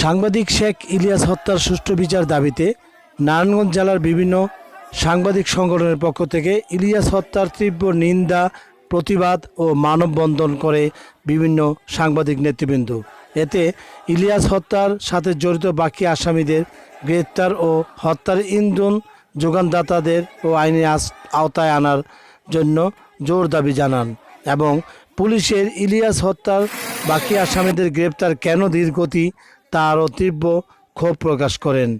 সাংবাদিক শেখ ইলিয়াস হত্যার সুষ্ঠু বিচার দাবিতে নারায়ণগঞ্জ জেলার বিভিন্ন সাংবাদিক সংগঠনের পক্ষ থেকে ইলিয়াস হত্যার তীব্র নিন্দা, প্রতিবাদ ও মানববন্ধন করে বিভিন্ন সাংবাদিক নেতৃবৃন্দ। এতে ইলিয়াস হত্যার সাথে জড়িত বাকি আসামিদের গ্রেপ্তার ও হত্যার ইন্ধন যোগানদাতাদের ও আইনি আওতায় আনার জন্য জোর দাবি জানান এবং পুলিশের ইলিয়াস হত্যার বাকি আসামিদের গ্রেপ্তার কেন ধীরগতি তারও তীব্র ক্ষোভ প্রকাশ করেন।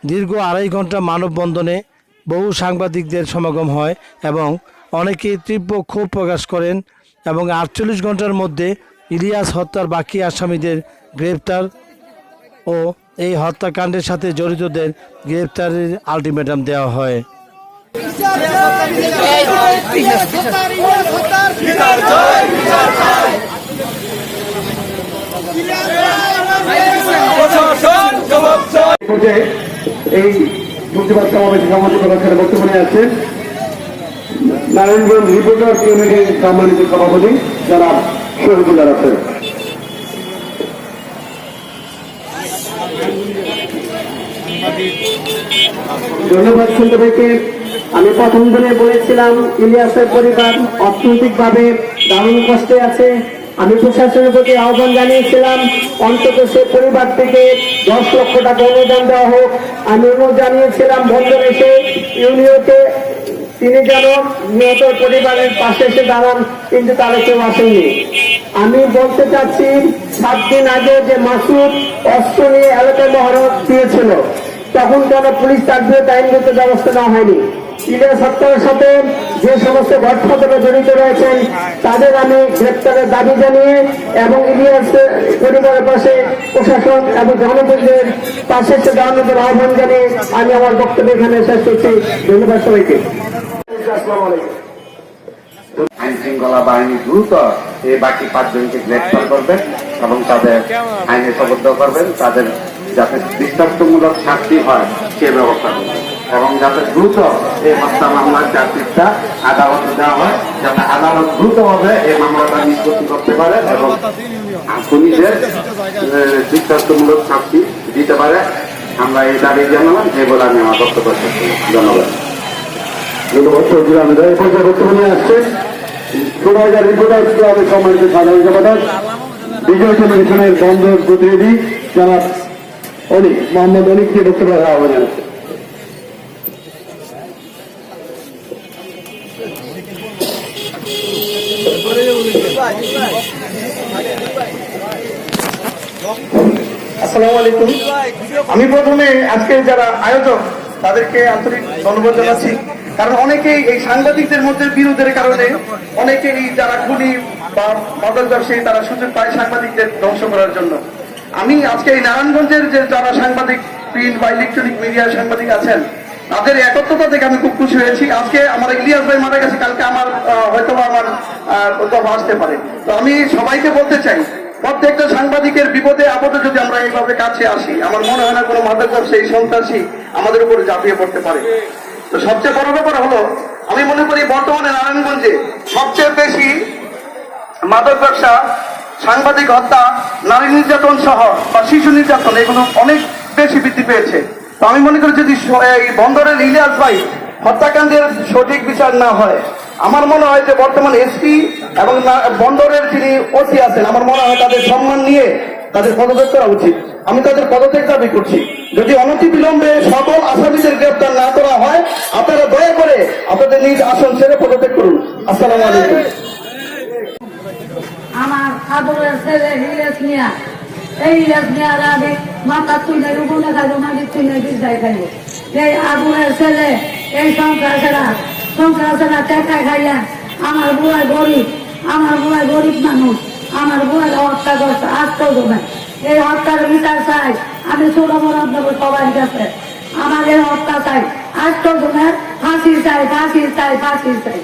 দীর্ঘ 2.5 ঘন্টা মানববন্ধনে বহু সাংবাদিকদের সমাগম হয় এবং অনেকেই তীব্র ক্ষোভ প্রকাশ করেন এবং 48 ঘন্টার মধ্যে ইলিয়াস হত্যার বাকি আসামিদের গ্রেপ্তার ও এই হত্যাকাণ্ডের সাথে জড়িতদের গ্রেপ্তারের আলটিমেটাম দেওয়া হয়। এই প্রতিবাদ সমাবেশে সমালোচনা বক্তব্য নিয়ে আছেন নারায়ণগঞ্জ রিপোর্টার্স ইউনিটির সম্মানিত সভাপতি যারা শহীদুল্লাহ আছেন। ধন্যবাদ সন্ধ্যা। আমি প্রথম দিনে বলেছিলাম ইলিয়াসের পরিবার অর্থনৈতিকভাবে দারুণ কষ্টে আছে। আমি প্রশাসনের প্রতি আহ্বান জানিয়েছিলাম অন্তত সে পরিবার থেকে 10 লক্ষ টাকা অনুদান দেওয়া হোক। আমি অনুরোধ জানিয়েছিলাম বন্দর এসে ইউনিয়নকে তিনি যেন নিহত পরিবারের পাশে এসে দাঁড়ান, কিন্তু তারা কেউ আসেনি। আমি বলতে চাচ্ছি 7 দিন আগে যে মাসুদ অস্ত্র নিয়ে এলাকায় মহড়া দিয়েছিল তখন কেন পুলিশ তার বিরুদ্ধে আইনগত ব্যবস্থা নেওয়া হয়নি? ইলিয়াস হত্যার সাথে যে সমস্ত ঘটনাটা জড়িত রয়েছেন তাদের আমি গ্রেপ্তারের দাবি জানিয়ে এবং ইলিয়াস পরিবারের পাশে প্রশাসন এবং জনপ্রতিনিধিদের পাশে এসে দাঁড়ানোর আহ্বান জানিয়ে আমি আমার বক্তব্য এখানে শেষ করছি। ধন্যবাদ সবাইকে। আইন শৃঙ্খলা বাহিনী দ্রুত এই বাকি 5 জনকে গ্রেপ্তার করবেন এবং তাদের আইনে সমর্থ করবেন, তাদের যাতে দৃষ্টান্তমূলক শাস্তি হয় সে ব্যবস্থা করবেন এবং যাতে দ্রুত এই হত্যা মামলার চার্জশিটটা আদালতে দেওয়া হয়, যাতে আদালত দ্রুতভাবে এই মামলাটা নিষ্পত্তি করতে পারে এবং খুনিদের দৃষ্টান্তমূলক শাস্তি দিতে পারে। আমরা এই দাবি জানালাম, যে বলে আমি আমার বক্তব্য শেষ করি। ধন্যবাদ। বক্তব্য নিয়ে আসছেন সোনাইগাঁ রিপোর্টার্স ক্লাবের সম্মানিত সাধারণ সম্পাদক বিজয় টেলিভিশনের বন্দর প্রতিনিধি জনাব অনিক মোহাম্মদ অনিককে বক্তব্য আহ্বান জানাচ্ছেন। আসসালামু আলাইকুম। আমি প্রথমে আজকে যারা আয়োজক তাদেরকে আন্তরিক ধন্যবাদ জানাচ্ছি, কারণ অনেকেই এই সাংবাদিকদের মধ্যে বিরোধের কারণে অনেকেই যারা খুনি বা মাদক ব্যবসায়ী তারা সুযোগ পায় সাংবাদিকদের ধ্বংস করার জন্য। আমি আজকে এই নারায়ণগঞ্জের যে যারা সাংবাদিক প্রিন্ট বা ইলেকট্রনিক মিডিয়ার সাংবাদিক আছেন তাদের একত্রতা থেকে আমি খুব খুশি হয়েছি। আজকে আমার ইলিয়াস ভাই মারা গেছে, কালকে আমার হয়তো আমার কোথাও আসতে পারে। তো আমি সবাইকে বলতে চাই প্রত্যেকটা সাংবাদিকের বিপদে আপদে যদি আমরা এইভাবে কাছে আসি, আমার মনে হয় না কোনো মাদক ব্যবসায়ী সন্ত্রাসী আমাদের উপরে ঝাঁপিয়ে পড়তে পারে। তো সবচেয়ে বড় ব্যাপার হলো আমি মনে করি বর্তমানে নারায়ণগঞ্জে সবচেয়ে বেশি মাদক ব্যবসা, সাংবাদিক হত্যা, নারী নির্যাতন সহ বা শিশু নির্যাতন এগুলো অনেক বেশি বৃদ্ধি পেয়েছে। তো আমি মনে করি যদি এই বন্দরের ইলিয়াস ভাই হত্যাকাণ্ডের সঠিক বিচার না হয়, আমার মনে হয় যে বর্তমান এসপি এবং বন্দরের যিনি ওসি আছেন আমার মনে হয় তাদের সম্মান নিয়ে তাদের পদত্যাগ করা উচিত। আমি তাদের পদত্যাগ দাবি করছি। যদি অনতিবিলম্বে সকল আসামিদের গ্রেপ্তার না করা হয় আপনারা দয়া করে আপনাদের নিজ আসন ছেড়ে পদত্যাগ করুন। আসসালামু আলাইকুম। আমার আদরের ছেলে ইলিয়াস মিয়া, এই ইলিয়াস মিয়ার আগে মাথা তুলে রুগুনে খাইব, মাটি তুলে বিদায় খাইব। এই আদরের ছেলে এই সন্ত্রাসেরা টেকা খাইয়া আমার বুড়ায় গরিব মানুষ, আমার বুড়ায় হত্যা করছে আজ পর্যন্ত। এই হত্যার বিচার চাই আমি ছোট বড় আপনাদের সবার কাছে। আমার এই হত্যা চাই, আজ পর্যন্ত ফাঁসি চাই, ফাঁসি চাই, ফাঁসি চাই,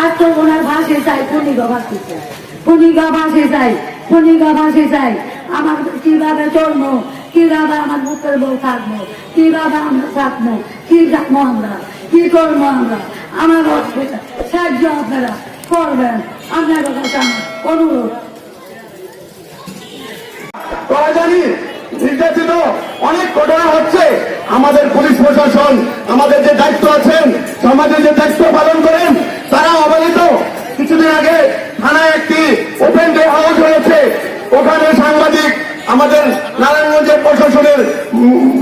আজ পর্যন্ত ফাঁসি চাই, খুনিগো ফাঁসি চাই, খুনিগো ফাঁসি চাই, খুনিগো ফাঁসি চাই। আমার কিভাবে চলবো, কিভাবে আমার মুখের বউ থাকবো, কিভাবে আমরা থাকবো, কি থাকবো আমরা, কি করবো আমরা? আমার হসপিটাল সাহায্য আপনারা করবেন, আপনাদের কাছে আমার অনুরোধ। জানি নির্যাতিত অনেক ঘটনা হচ্ছে। আমাদের পুলিশ প্রশাসন, আমাদের যে দায়িত্ব আছেন, সমাজে যে দায়িত্ব পালন করেন, তারা অবহেলিত। কিছুদিন আগে থানায় একটি ওপেন ডে হাউস হয়েছে, ওখানে সাংবাদিক আমাদের নারায়ণগঞ্জের প্রশাসনের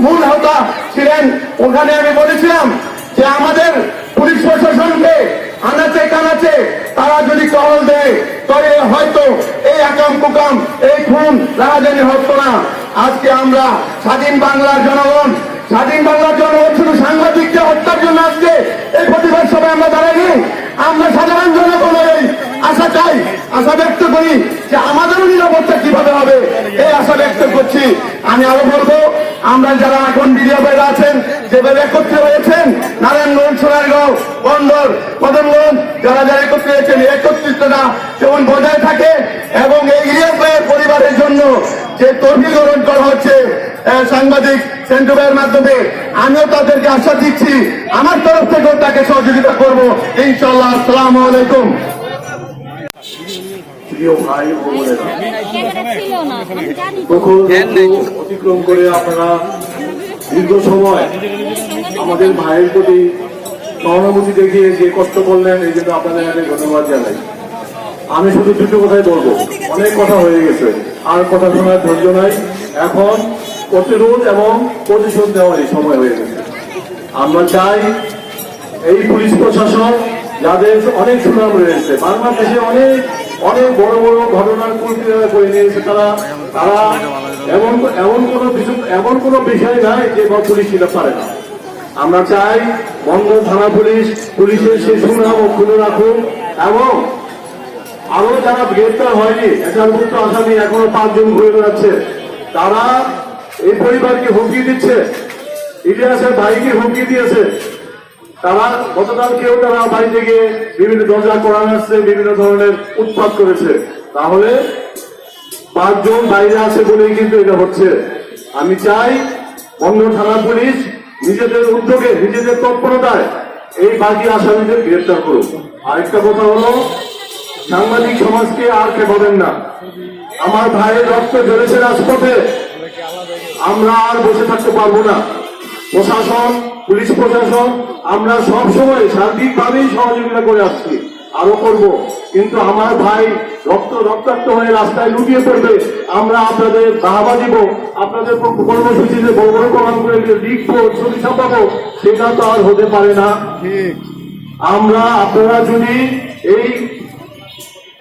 মূল হোতা ছিলেন। ওখানে আমি বলেছিলাম যে আমাদের পুলিশ প্রশাসনকে আনাচে কানাচে তারা যদি টহল দেয় তবে হয়তো এই আকাম কুকাম, এই খুন রাহাজানি হতো না। আজকে আমরা স্বাধীন বাংলার জনগণ শুধু সাংবাদিককে হত্যার জন্য আজকে এই প্রতিবাদ সভায় আমরা দাঁড়াইনি। আমরা সাধারণ জনগণের এই আশা চাই, আশা ব্যক্ত করি যে আমাদেরও নিরাপত্তা কিভাবে হবে, এই আশা ব্যক্ত করছি। আমি আরো বলবো, আমরা যারা এখন মিডিয়া বাইরে আছেন, যেভাবে একত্রে হয়েছেন, নারায়ণগঞ্জ, সোনারগাঁও, বন্দর, কদমগঞ্জ, যারা যারা একত্রে হয়েছেন, একত্রিতটা যেমন বজায় থাকে এবং এই ইলিয়াস ভাইয়ের পরিবারের জন্য যে তহবিল গ্রহণ করা হচ্ছে সাংবাদিক সেন্টু ভাইয়ের মাধ্যমে, আমিও তাদেরকে আশ্বাস দিচ্ছি আমার তরফ থেকেও তাকে সহযোগিতা করবো ইনশাল্লাহ। আসসালামু আলাইকুম। প্রিয় ভাই ও বোনেরা, অতিক্রম করে আপনারা দীর্ঘ সময় আমাদের ভাইয়ের প্রতি সহানুভূতি দেখিয়ে যে কষ্ট করলেন, এই জন্য আপনাদের ধন্যবাদ জানাই। আমি শুধু দুটো কথাই বলবো, অনেক কথা হয়ে গেছে, আর কথা শোনার ধৈর্য নাই। এখন প্রতিরোধ এবং প্রতিশোধ নেওয়ার সময় হয়ে গেছে। আমরা চাই এই পুলিশ প্রশাসন, যাদের অনেক সুনাম রয়েছে, বাংলাদেশে অনেক অনেক বড় বড় ঘটনার পরিচালনা করে নিয়েছে, তারা এমন কোনো বিষয় নাই যে পুলিশ সেটা পারে না। আমরা চাই বঙ্গ থানা পুলিশের সেই সুনাম অক্ষুণ্ণ রাখুন, এবং আরো যারা গ্রেফতার হয়নি, একাধিক আসামি এখনো 5 জন ঘুরে বেড়াচ্ছে, তারা এই পরিবারকে হুমকি দিচ্ছে, ইলিয়াসের ভাইকে হুমকি দিয়েছে। তারা গতকালকেও তারা বাড়ি থেকে বিভিন্ন দরজা করানো আসছে, বিভিন্ন ধরনের উৎপাত করেছে। তাহলে 5 জন বাইরে আছে বলেই কিন্তু এটা হচ্ছে। আমি চাই বঙ্গ থানা পুলিশ নিজেদের উদ্যোগে, নিজেদের তৎপরতায় এই বাকি আসামিদের গ্রেফতার করুক। আরেকটা কথা হলো, সাংবাদিক সমাজকে আর খেপাবেন না। আমার ভাইয়ের রক্ত ঝরেছে রাজপথে, আমরা আর বসে থাকতে পারবো না। প্রশাসন, পুলিশ প্রশাসন, আমরা সব সময় শান্তিভাবেই সহযোগিতা করে আসছি, আরো করব। কিন্তু আমার ভাই রক্তাক্ত হয়ে রাস্তায় লুটিয়ে পড়বে, আমরা আপনাদের বাহাবা দিব, আপনাদের কর্মসূচিতে বড় বড় প্রমাণ করে লিখবো, ছবি ছাপাবো, সেটা তো আর হতে পারে না। আপনারা যদি এই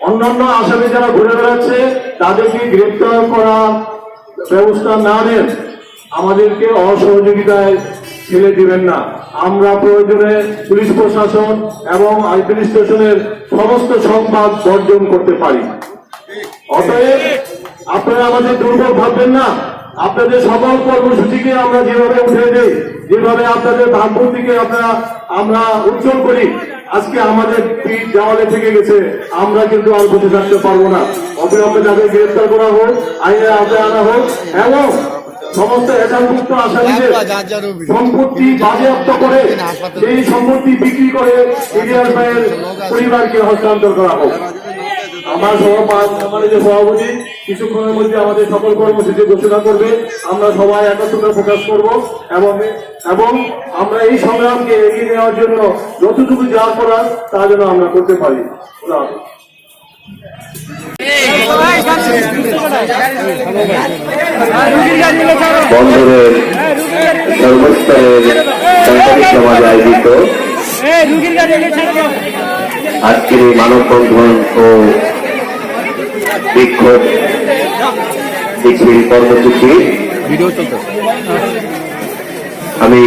অন্যান্য আসামি যারা ঘুরে বেড়াচ্ছে তাদেরকে গ্রেপ্তার করার ব্যবস্থা না নেন, আমাদেরকে অসহযোগিতায় ছেড়ে দিবেন না। আমরা প্রয়োজনে পুলিশ প্রশাসন এবং অ্যাডমিনিস্ট্রেশনের সমস্ত সংবাদ বর্জন করতে পারি। অতএব আপনারা আমাদের দুর্বল ভাববেন না। আপনাদের সকল কর্মসূচিকে আমরা যেভাবে উঠে দিই, যেভাবে আপনাদের ভাবমূর্তিকে আমরা উজ্জ্বল করি, আজকে আমাদের পিঠ দেওয়ালে থেকে গেছে, আমরা কিন্তু আর বসে থাকতে পারবো না। অবিলম্বে তাদের গ্রেফতার করা হোক, আইনের আওতায় আনা হোক, এবং সমস্ত এজাহারভুক্ত আসামিদের সম্পত্তি বাজেয়াপ্ত করে সেই সম্পত্তি বিক্রি করে ইলিয়াস ভাইয়ের পরিবারকে হস্তান্তর করা হোক। আমার যে সভাপতি কিছুক্ষণের মধ্যে আমাদের সকল কর্মসূচি ঘোষণা করবে, আমরা সবাই একত্রে প্রকাশ করব, এবং আমরা এই সংগ্রামকে এগিয়ে নেওয়ার জন্য যতটুকু যা করার তা যেন আমরা করতে পারি। বন্দরের সর্বস্তরের সাংবাদিক সমাজ আয়োজিত আজকের এই মানববন্ধন ও বিক্ষোভ মিছিল কর্মসূচি আমি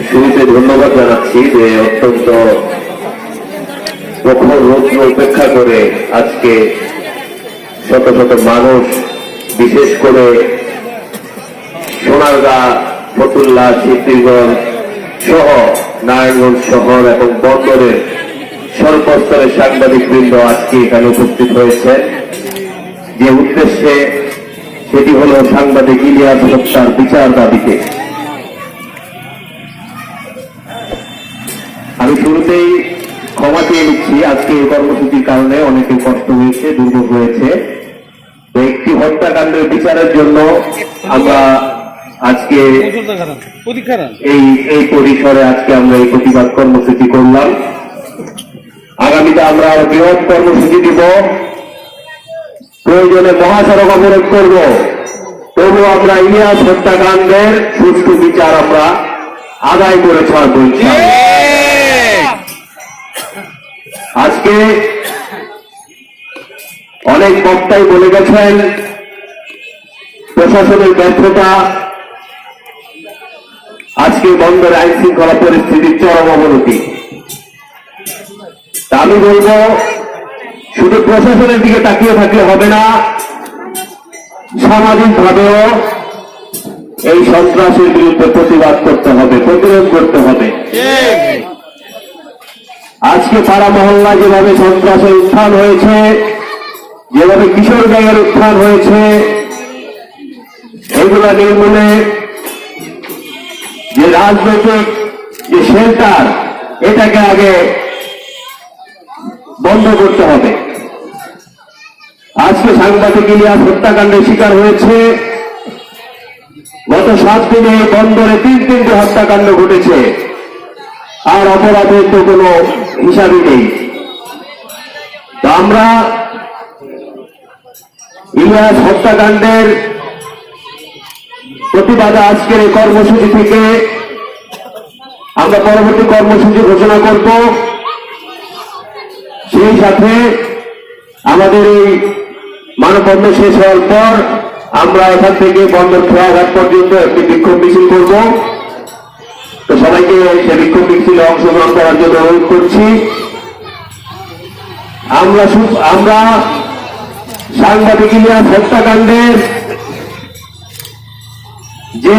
শুরুতে ধন্যবাদ জানাচ্ছি যে অত্যন্ত প্রখর রৌদ্র উপেক্ষা করে আজকে শত শত মানুষ, বিশেষ করে সোনারগাঁ, ফতুল্লা, সিদ্ধিরগঞ্জ সহ নারায়ণগঞ্জ শহর এবং বন্দরের সর্বস্তরের সাংবাদিক বৃন্দ আজকে এখানে উপস্থিত হয়েছে। যে উদ্দেশ্যে, সেটি হল সাংবাদিক ইলিয়াস হত্যার বিচার দাবিতে। আমি শুরুতেই ক্ষমা চেয়ে নিচ্ছি, আজকে এই কর্মসূচির কারণে অনেকের কষ্ট হয়েছে, দুর্ভোগ হয়েছে। তো একটি হত্যাকাণ্ডের বিচারের জন্য আমরা আজকে এই পরিসরে আজকে আমরা এই প্রতিবাদ কর্মসূচি করলাম। আগামীতে আমরা আরো বৃহৎ কর্মসূচি দিব, প্রয়োজনে মহাসড়ক অবরোধ করব, তবু আমরা ইলিয়াস হত্যাকাণ্ডের সুষ্ঠু বিচার আমরা আদায় করে ছাড়ব ইনশাআল্লাহ। আজকে অনেক বক্তাই বলে গেছেন প্রশাসনের ব্যর্থতা, আজকে বন্দরের আইন শৃঙ্খলা পরিস্থিতির চরম অবনতি। তা আমি বলব, শুধু প্রশাসনের দিকে তাকিয়ে থাকলে হবে না, সামাজিকভাবেও এই সন্ত্রাসের বিরুদ্ধে প্রতিবাদ করতে হবে, প্রতিরোধ করতে হবে। আজকে পাড়া মহল্লা যেভাবে সন্ত্রাসের উত্থান হয়েছে, যেভাবে কিশোর গ্যাংয়ের উত্থান হয়েছে, এগুলা নির্মূলে যে রাজনৈতিক যে শেল্টার, এটাকে আগে বন্ধ করতে হবে। আজকে সাংবাদিক ইলিয়াস হত্যাকাণ্ডের শিকার হয়েছে। গত 7 দিনে বন্দরে 3টি হত্যাকাণ্ড ঘটেছে, আর অপরাধের তো কোনো হিসাবই নেই। তো আমরা ইলিয়াস হত্যাকাণ্ডের প্রতিবাদে আজকের এই কর্মসূচি থেকে আমরা পরবর্তী কর্মসূচি ঘোষণা করব। সেই সাথে আমাদের এই মানববন্ধন শেষ হওয়ার পর আমরা এখান থেকে বন্দর খেয়াঘাট পর্যন্ত একটি বিক্ষোভ মিছিল করব। তো সবাইকে সেই বিক্ষোভ মিছিলে অংশগ্রহণ করার জন্য অনুরোধ করছি। আমরা সাংবাদিক ইলিয়াস হত্যাকাণ্ডের যে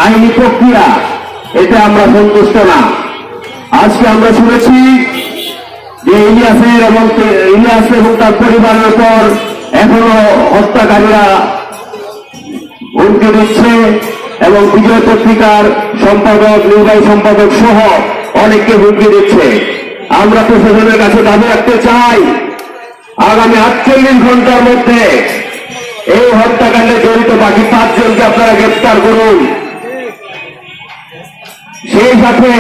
আইনি প্রক্রিয়া, এতে আমরা সন্তুষ্ট না। আজকে আমরা শুনেছি যে ইলিয়াস এবং তার পরিবারের উপর এখনো হত্যাকারীরা হুমকি দিচ্ছে, এবং বিজয় পত্রিকার সম্পাদক, নির্বাহী সম্পাদক সহ অনেককে হুমকি দিচ্ছে। আমরা প্রশাসনের কাছে দাবি রাখতে চাই, আগামী 48 ঘন্টার মধ্যে এই হত্যাকাণ্ডে জড়িত বাকি 5 জনকে আপনারা গ্রেফতার করুন। সেই সাথে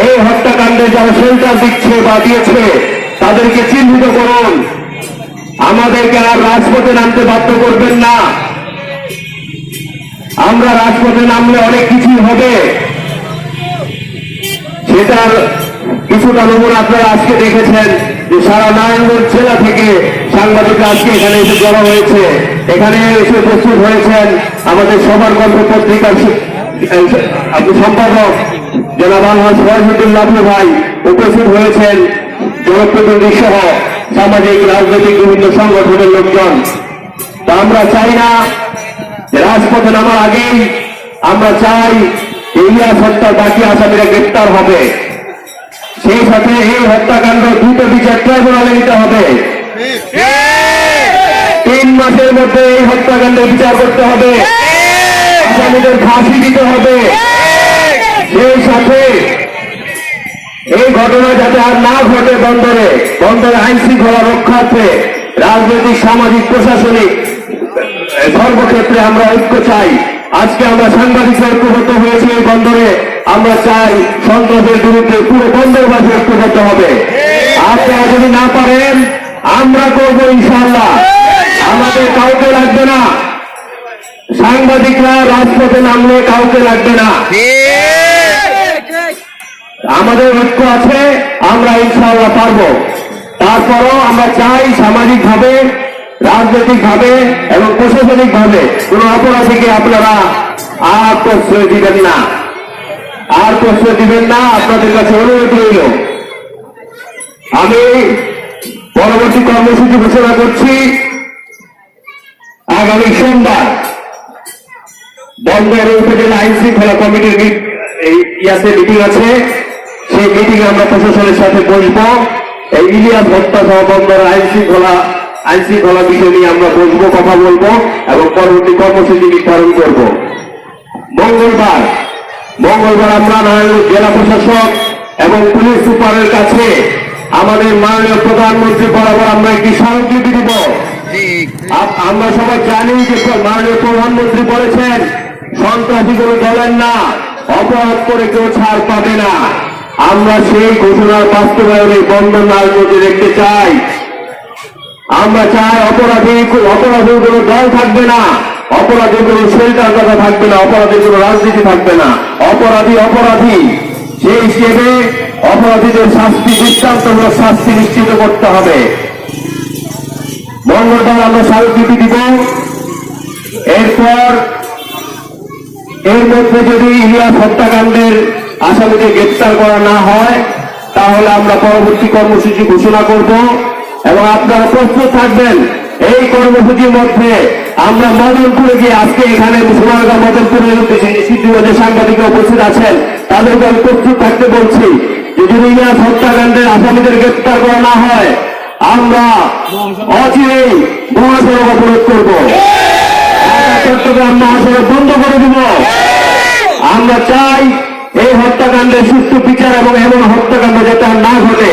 এই হত্যাকাণ্ডে যারা শেল্টার দিচ্ছে বা দিয়েছে তাদেরকে চিহ্নিত করুন। আমাদেরকে আর রাজপথে নামতে বাধ্য করবেন না। আমরা রাজপথে নামলে অনেক কিছুই হবে, সেটার কিছুটা নমুনা আপনারা আজকে দেখেছেন যে সারা নারায়ণগঞ্জ জেলা থেকে সাংবাদিকরা আজকে এখানে এসে জড়ো হয়েছে। এখানে এসে প্রস্তুত হয়েছেন আমাদের সবার কণ্ঠ পত্রিকার সম্পাদক জনাব আলহাজ ফয়জুদ্দিন ভাই, উপস্থিত হয়েছেন জনপ্রতিনিধি সহ সামাজিক রাজনৈতিক বিভিন্ন সংগঠনের লোকজন। তা আমরা চাই না যে রাজপথে নামার আগেই আমরা চাই ইলিয়াস হত্যার বাকি আসামিরা গ্রেপ্তার হবে। সেই সাথে এই হত্যাকাণ্ড দ্রুত বিচার ট্রাইব্যুনালে নিতে হবে। 3 মাসের মধ্যে এই হত্যাকাণ্ডের বিচার করতে হবে, আসামিদের ফাঁসি দিতে হবে। সেই সাথে এই ঘটনা যাতে আর না ঘটে, বন্দরে আইন শৃঙ্খলা রক্ষার্থে রাজনৈতিক, সামাজিক, প্রশাসনিক সর্বক্ষেত্রে আমরা ঐক্য চাই। আজকে আমরা সাংবাদিক ঐক্যবদ্ধ হয়েছি এই বন্দরে। আমরা চাই সন্ত্রাসের বিরুদ্ধে পুরো বন্দরবাসী ঐক্যবদ্ধ হবে। আপনারা যদি না পারেন, আমরা করবো ইনশাআল্লাহ। আমাদের কাউকে লাগবে না, সাংবাদিকরা রাজপথে নামলে কাউকে লাগবে না। আমাদের ঐক্য আছে, আমরা ইনশাআল্লাহ পারবো। তারপরও আমরা চাই সামাজিকভাবে, রাজনৈতিকভাবে এবং প্রশাসনিকভাবে কোন অপরাধীকে আপনারা আর প্রশ্রয় দিবেন না, আপনাদের কাছে অনুরোধ রইল। আমি পরবর্তী কর্মসূচি ঘোষণা করছি। আগামী সোমবার বন্দর উপজেলা আইন শৃঙ্খলা কমিটির মিটিং আছে। সেই মিটিংয়ে আমরা প্রশাসনের সাথে বসবো। এই ইলিয়াস হত্যা সহ বন্দর আইন শৃঙ্খলা বিষয় নিয়ে আমরা বসবো, কথা বলবো এবং পরবর্তী কর্মসূচি নির্ধারণ করব। মঙ্গলবার আমরা নারায়ণগঞ্জ জেলা প্রশাসক এবং পুলিশ সুপারের কাছে আমাদের মাননীয় প্রধানমন্ত্রী বরাবর আমরা একটি স্মারকলিপি দিব। আমরা সবাই জানি যে মাননীয় প্রধানমন্ত্রী বলেছেন সন্ত্রাসী কোনো দলের না, অপরাধ করে কেউ ছাড় পাবে না। আমরা সেই ঘোষণার বাস্তবায়নে বন্ধন রাজনীতি দেখতে চাই। আমরা চাই অপরাধীর কোনো দল থাকবে না, অপরাধীর কোনো শেল্টার কথা থাকবে না, অপরাধীর কোনো রাজনীতি থাকবে না। অপরাধী সেই হিসেবে অপরাধীদের শাস্তি, দৃষ্টান্তমূলক শাস্তি নিশ্চিত করতে হবে। মঙ্গলবার আমরা স্মারকলিপি দিব। এরপর এর মধ্যে যদি ইলিয়াস হত্যাকাণ্ডের আসামিদের গ্রেপ্তার করা না হয় তাহলে আমরা পরবর্তী কর্মসূচি ঘোষণা করব এবং আপনারা প্রস্তুত থাকবেন। এই কর্মসূচির মধ্যে আমরা মদনপুরে গিয়ে আজকে এখানে সোনারগাঁও মদনপুরের উদ্দেশ্যে যে সাংবাদিকরা উপস্থিত আছেন তাদেরকে আমি প্রস্তুত থাকতে বলছি যে যদি ইলিয়াস হত্যাকাণ্ডের আসামিদের গ্রেপ্তার করা না হয় আমরা অচিরেই মহাসড়ক অবরোধ করব, চট্টগ্রাম মহাসড়ক বন্ধ করে দিব। আমরা চাই এই হত্যাকাণ্ডের সুষ্ঠু বিচার এবং এমন হত্যাকাণ্ড যাতে আর না ঘটে,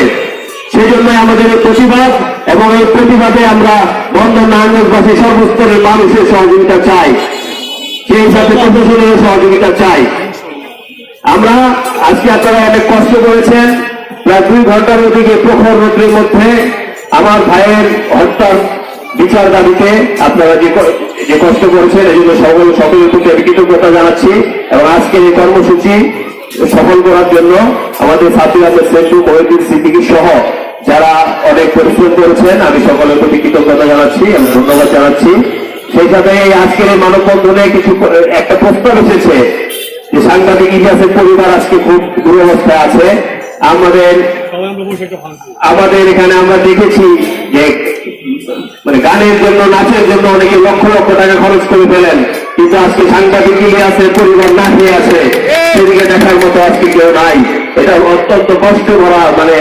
সেজন্য আমাদের এই প্রতিবাদ এবং এই প্রতিবাদে আমরা বন্ধন নারায়ণগঞ্জবাসী সর্বস্তরের মানুষের সহযোগিতা চাই, সেই সাথে প্রশাসনের সহযোগিতা চাই। আমরা আজকে আপনারা অনেক কষ্ট করেছেন, প্রায় 2 ঘন্টার অধিকে প্রখর রোদ্রের মধ্যে আমার ভাইয়ের হত্যার বিচার দাবিতে আপনারা যে কষ্ট করেছেন এই জন্য সকলের প্রতি আমি কৃতজ্ঞতা জানাচ্ছি এবং আজকের এই কর্মসূচি সফল করার জন্য আমাদের সাথী আহমেদ সেন্টু, মহিউদ্দিন সিদ্দিকী সহ যারা অনেক পরিশ্রম করেছেন আমি সকলের প্রতি কৃতজ্ঞতা জানাচ্ছি এবং ধন্যবাদ জানাচ্ছি। সেই সাথে এই আজকের এই মানববন্ধনে একটা প্রস্তাব এসেছে যে সাংবাদিক ইলিয়াসের পরিবার আজকে খুব দুরবস্থায় আছে। আমাদের এখানে আমরা দেখেছি যে মানে গানের জন্য, নাচের জন্য অনেকে লক্ষ লক্ষ টাকা খরচ করে ফেলেন, কিন্তু আজকে সাংবাদিক ইলিয়াসের পরিবার না খেয়ে আছে, সেদিকে দেখার মতো আজকে কেউ নাই। এটা অত্যন্ত কষ্ট ভরা, মানে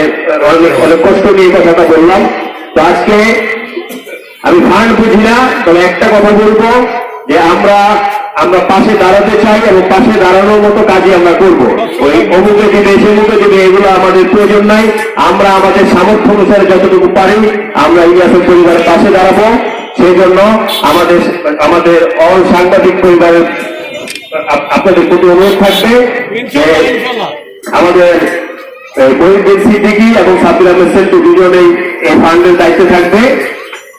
অনেক কষ্ট নিয়ে কথাটা বললাম। তো আজকে আমি ফান্ড বুঝি না, তবে একটা কথা বলবো যে আমরা পাশে দাঁড়াতে চাই এবং পাশে দাঁড়ানোর মতো কাজই আমরা করব। ওই অমুকে দিবে সেমুকে দিবে এগুলো আমাদের প্রয়োজন নাই। আমরা আমাদের সামর্থ্য অনুসারে যতটুকু পারি আমরা ইলিয়াসের পরিবারের পাশে দাঁড়াবো। সেই জন্য আমাদের অল সাংবাদিক পরিবারের আপনাদের প্রতি অনুরোধ থাকবে যে আমাদের মহিউদ্দিন সিদ্দিকী এবং সাব্বির আহমেদ সেন্টু দুজনেই এই ফান্ডের দায়িত্বে থাকবে।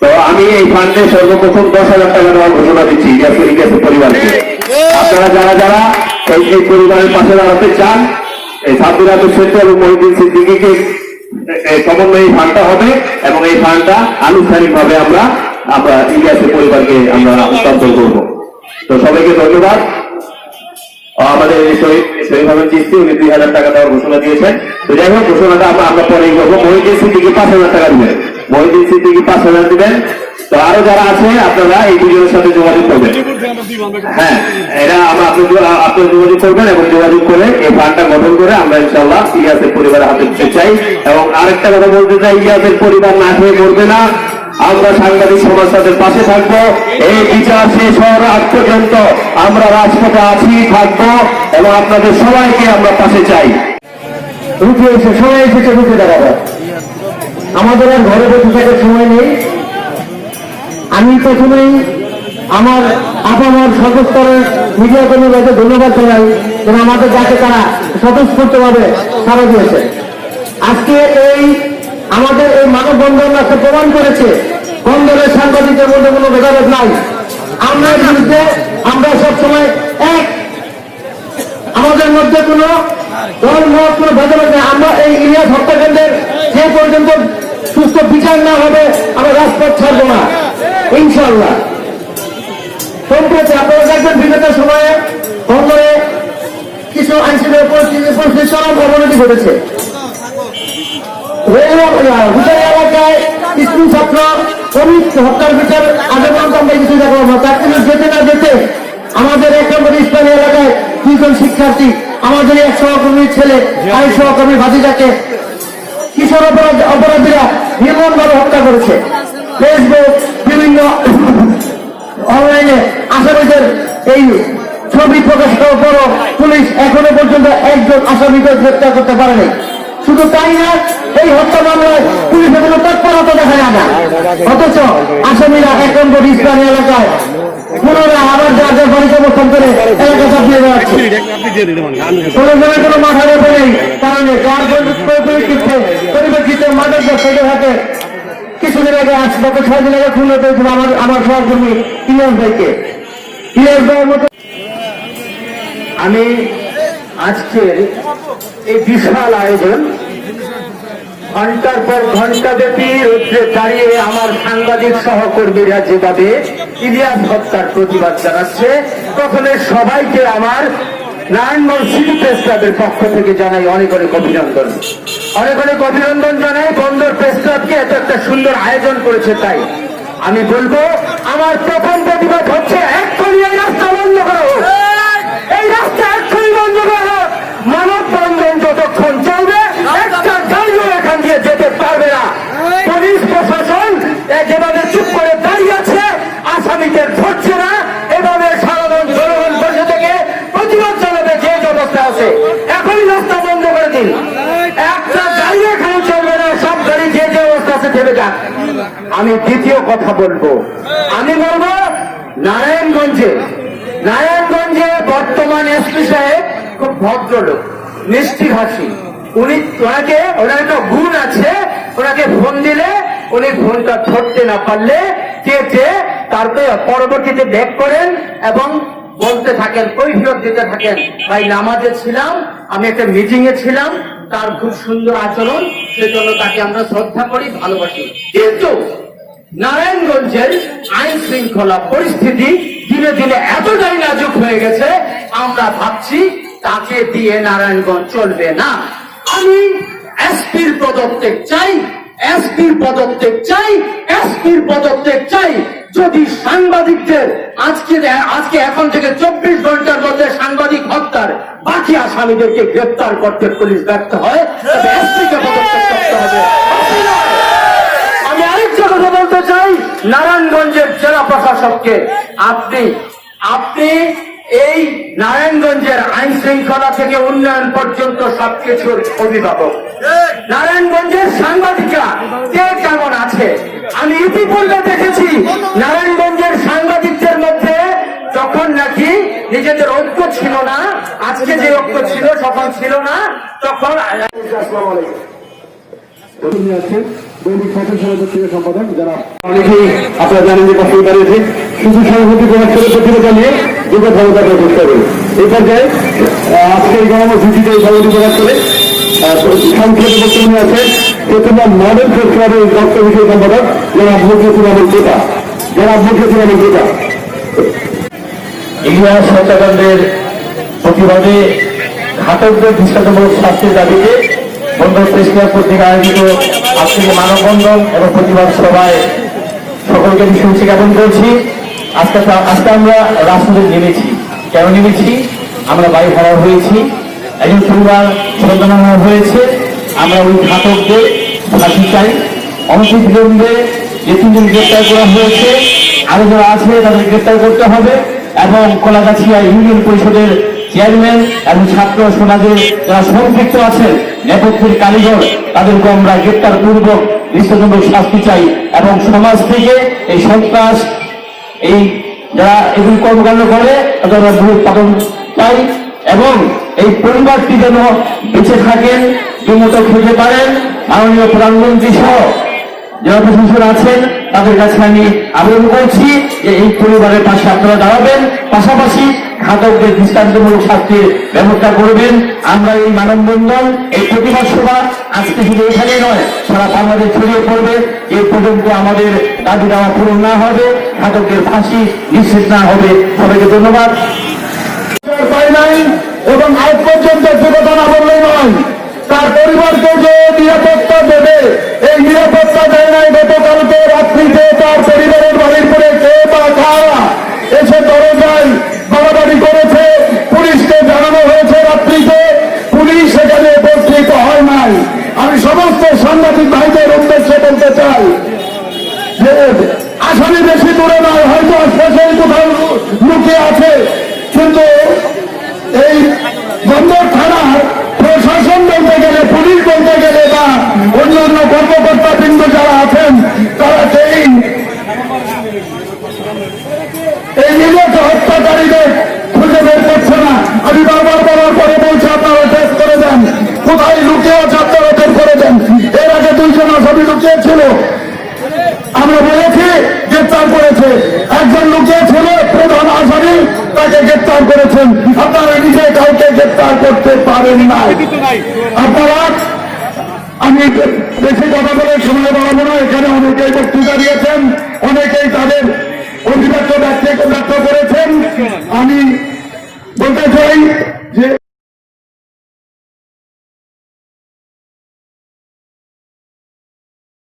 তো আমি এই ফান্ডে সর্বপ্রথম 10,000 টাকা দেওয়ার ঘোষণা দিচ্ছি ইলিয়াসের পরিবারকে। আপনারা যারা এই পরিবারের পাশে দাঁড়াতে চান, এই সাব্বির আহমেদ সেন্টু এবং মহিউদ্দিন সিদ্দিকীকে সমন্বয়ে এই ফান্ডটা হবে এবং এই ফান্ডটা আনুষ্ঠানিকভাবে আমরা ইলিয়াসের পরিবারকে আমরা হস্তান্তর করবো। তো সবাইকে ধন্যবাদ। আমাদের শহীদ আহমেদ চিস্তি উনি 2,000 টাকা দেওয়ার ঘোষণা দিয়েছেন। তো যাই হোক, ঘোষণাটা আমরা পরেই করবো। মহিউদ্দিন সিদ্দিকী 5,000 টাকা দিবেন, মহিউদ্দিন সিদ্দিকী 5,000 দিবেন। তো আরো যারা আছে আপনারা এই দুজনের সাথে যোগাযোগ করবেন। হ্যাঁ, এটা আপনারা যোগাযোগ করবেন এবং যোগাযোগ করে এই ফান্ডটা গঠন করে আমরা ইনশাআল্লাহ ইলিয়াসের পরিবারের হাতে দিতে চাই। এবং আরেকটা কথা বলতে চাই, ইলিয়াসের পরিবার না খেয়ে মরবে না। আমরা সাংবাদিক সমাজ তাদের পাশে থাকবো। এই বিচার শেষ হওয়ার আগ পর্যন্ত আমরা রাজপথে আছি, থাকবো এবং আপনাদের সবাইকে আমরা পাশে চাই। রুখে এসে সবাই এসেছে, রুখে দাঁড়াবো। আমাদের আর ঘরে বসে থাকার সময় নেই। আমি প্রথমেই আমার আপামার সর্বস্তরের মিডিয়া কর্মীদেরকে ধন্যবাদ জানাই, যেন আমাদের যাকে তারা স্বতঃস্ফূর্তভাবে সাড়া দিয়েছে। আজকে আমাদের এই মানববন্ধন আজকে প্রমাণ করেছে বন্দরের সাংবাদিকদের মধ্যে কোনো ভেদাভেদ নাই। আমরা বিরুদ্ধে আমরা সবসময় এক, আমাদের মধ্যে কোনো দল মত কোনো ভেদাভেদ নেই। আমরা এই ইলিয়াস হত্যাকাণ্ডের যে পর্যন্ত সুস্থ বিচার না হবে আমরা রাজপথ ছাড়বো না ইনশাআল্লাহ। সম্প্রতি আপনারা দেখবেন বিগত সময়ে বন্দরে কিছু আইনশৃঙ্খলা পরিস্থিতি চরম অবনতি ঘটেছে। এলাকায় স্কুল ছাত্র শ্রমিক হত্যার বিচার আগে পর্যন্ত আমরা কিছু দেখলাম না। তার কিন্তু যেতে না যেতে আমাদের 1 নম্বর ইসলামী এলাকায় 2 জন শিক্ষার্থী, আমাদের এক সহকর্মীর ছেলে আর সহকর্মী ভাতিজাকে কিশোর অপরাধীরা নির্মমভাবে হত্যা করেছে। ফেসবুক, বিভিন্ন অনলাইনে আসামিদের এই ছবি প্রকাশ করার পরও পুলিশ এখনো পর্যন্ত একজন আসামিকে গ্রেপ্তার করতে পারেনি। শুধু তাই না, এই হত্যা মামলায় পুলিশের কোনো তৎপরতা দেখা যায় না, অথচ আসামিরা এক নম্বর ইসলামী এলাকায় পুনরায় আবার যার যার বাড়িতে অবস্থান করে এলাকা চাপিয়ে বেড়াচ্ছে। কোনো জনের কোনো মাথা ব্যথা নেই, কারণে যার পরিপ্রেক্ষিতে মাদকগ্রস্ত হাতে কিছুদিন আগে গত 6 দিন আগে খুন হতে হয়েছিল আমার সহকর্মী ইলিয়াস ভাইকে। ইলিয়াস ভাইয়ের মতো আমি আজকের এই বিশাল আয়োজন ঘন্টার পর ঘন্টা ব্যাপী রোদ্রে দাঁড়িয়ে আমার সাংবাদিক সহকর্মীরা যেভাবে ইলিয়াস হত্যার প্রতিবাদ জানাচ্ছে, প্রথমে সবাইকে আমার নারায়ণগঞ্জ সিটি প্রেস ক্লাবের পক্ষ থেকে জানাই অনেক অনেক অভিনন্দন। অনেক অনেক অভিনন্দন জানাই বন্দর প্রেস ক্লাবকে এত একটা সুন্দর আয়োজন করেছে। তাই আমি বলবো আমার প্রথম প্রতিবাদ হচ্ছে এক্ষুনি এই রাস্তা বন্ধ করা হোক, এই রাস্তা এক্ষুনি বন্ধ করা হোক। মানববন্ধন যতক্ষণ চলবে একটা গাড়িও এখান দিয়ে যেতে পারবে না। পুলিশ প্রশাসন যেভাবে চুপ করে দাঁড়িয়ে আছে, আসামিদের ধরছে না, এভাবে সাধারণ জনগণ বসে থেকে প্রতিবাদ জানাবে যে অবস্থা আছে। এখনই রাস্তা বন্ধ করে দিন, একটা গাড়ি এখানে চলবে না, সব গাড়ি যে অবস্থা আছে থেমে যাক। আমি দ্বিতীয় কথা বলবো, আমি বলবো নারায়ণগঞ্জে বর্তমান এসপি সাহেব খুব ভদ্রলোক, মিষ্টি হাসি। ওনার একটা গুণ আছে, ওনাকে ফোন দিলে উনি ফোনটা ধরতে না পারলে কেটে তারপরে পরবর্তীতে ব্যাক করেন এবং বলতে থাকেন, কৈফিয়ত দিতে থাকেন, ভাই নামাজে ছিলাম, আমি একটা মিটিং এ ছিলাম। তার খুব সুন্দর আচরণ, সেজন্য তাকে আমরা শ্রদ্ধা করি, ভালোবাসি। কিন্তু নারায়ণগঞ্জের আইন শৃঙ্খলা পরিস্থিতি দিনে দিনে এতটাই নাজুক হয়ে গেছে, আমরা ভাবছি তাকে দিয়ে নারায়ণগঞ্জ চলবে না। আমি এসপির পদত্যাগ চাই, এসপির পদত্যাগ চাই, এসপির পদত্যাগ চাই। যদি সাংবাদিকদের আজকে এখন থেকে 24 ঘন্টার মধ্যে সাংবাদিক হত্যার বাকি আসামিদেরকে গ্রেপ্তার করতে পুলিশ ব্যর্থ হয়, তবে এসপিকে পদত্যাগ করতে হবে। আমি আরেকটা কথা বলতে চাই নারায়ণগঞ্জের জেলা প্রশাসককে, আপনি এই নারায়ণগঞ্জের আইন শৃঙ্খলা থেকে উন্নয়ন পর্যন্ত সবকিছুর অভিভাবক। নারায়ণগঞ্জের সাংবাদিকরা কে কেমন আছে আমি ইতিপূর্বে দেখেছি। নারায়ণগঞ্জের সাংবাদিকদের মধ্যে যখন নাকি নিজেদের ঐক্য ছিল না, আজকে যে ঐক্য ছিল তখন ছিল না, তখন দৈনিক ছাত্র সমাজের সম্পাদক যারা অনেকেই আপনারা জানেন যে কষ্ট দাঁড়িয়েছে, শুধু সভাপতি প্রকাশ করে প্রতিভা জানিয়ে দুটো ক্ষমতা প্রকাশ করে এই পর্যায়ে আজকে এই কর্মসূচিতে সভাপতি প্রকাশ করে সংক্ষেপে বক্তব্য আছে প্রথমে মডেল প্রেস ক্লাবের দপ্তর বিষয় সম্পাদক যারা মুখ্যমন্ত্রী ইলিয়াস হত্যাকাণ্ডের প্রতিবাদে ঘাতকদের দৃষ্টান্তমূলক শাস্তির দাবিতে বন্দর প্রেস ক্লাব কর্তৃক আয়োজিত আজকে মানববন্ধন এবং প্রতিবাদ সভায় সকলকে শুভেচ্ছা জ্ঞাপন করছি। আজকে আমরা রাজপথে নেমেছি। কেন নেমেছি? আমরা বাড়ি ভাড়া হয়েছি, একজন পরিবার সন্তান হয়েছে। আমরা ওই ঘাতকদের ফাঁসি চাই। অনতিবিলম্বে যে 3 জন গ্রেপ্তার করা হয়েছে, আরো যারা আছে তাদের গ্রেপ্তার করতে হবে এবং কলাগাছিয়া ইউনিয়ন পরিষদের চেয়ারম্যান এবং ছাত্র সমাজে যারা সম্পৃক্ত আছেন, নেপথ্যের কারিগর, তাদেরকে আমরা গ্রেপ্তার পূর্বক দৃষ্টান্তমূলক শাস্তি চাই এবং সমাজ থেকে এই সন্ত্রাস, এই যারা এগুলি কর্মকাণ্ড করে তাদের পালন চাই এবং এই পরিবারটি যেন বেঁচে থাকেন, দুমতো খেতে পারেন। মাননীয় প্রধানমন্ত্রী সহ যারা প্রশাসন আছেন তাদের কাছে আমি আবেদন করছি যে এই পরিবারের পাশে আপনারা দাঁড়াবেন, পাশাপাশি ঘাতকদের দৃষ্টান্তমূলক শাস্তির ব্যবস্থা করবেন। আমরা এই মানববন্ধন, এই প্রতিবাদ সভা আজকে শুধু এখানে নয়, সারা বাংলাদেশ ছড়িয়ে পড়বে। এই পর্যন্ত আমাদের দাবি দেওয়া পূরণ না হবে, ঘাতকদের ফাঁসি নিশ্চিত না হবে। সবাইকে ধন্যবাদ। এবং আজ পর্যন্ত যে কথা না বললেই নয়, তার পরিবারকে যে নিরাপত্তা দেবে, এই নিরাপত্তা দেয় নাই। গতকালকে রাত্রিতে তার পরিবারের বাড়ির পরে কে বা কারা এসে দরজায় বাড়াবাড়ি করেছে, পুলিশকে জানানো হয়েছে রাত্রিতে, পুলিশ সেখানে উপস্থিত হয় নাই। আমি সমস্ত সাংবাদিক ভাইদের উদ্দেশ্যে বলতে চাই যে আসামি বেশি দূরে নয়, হয়তো আশপাশেই কোথাও লুকিয়ে আছে, কিন্তু এই বন্দর থানার প্রশাসন বলতে গেলে, পুলিশ বলতে গেলে গ্রেপ্তার করেছেন, আপনারা নিজে কাউকে গ্রেপ্তার করতে পারেন নাই। আপনারা, আমি বেশি কথা বলে সময় বাড়াবো না, এখানে অনেকেই বক্তৃতা দিয়েছেন, অনেকেই তাদের অভিব্যক্ত ব্যক্ত করেছেন। আমি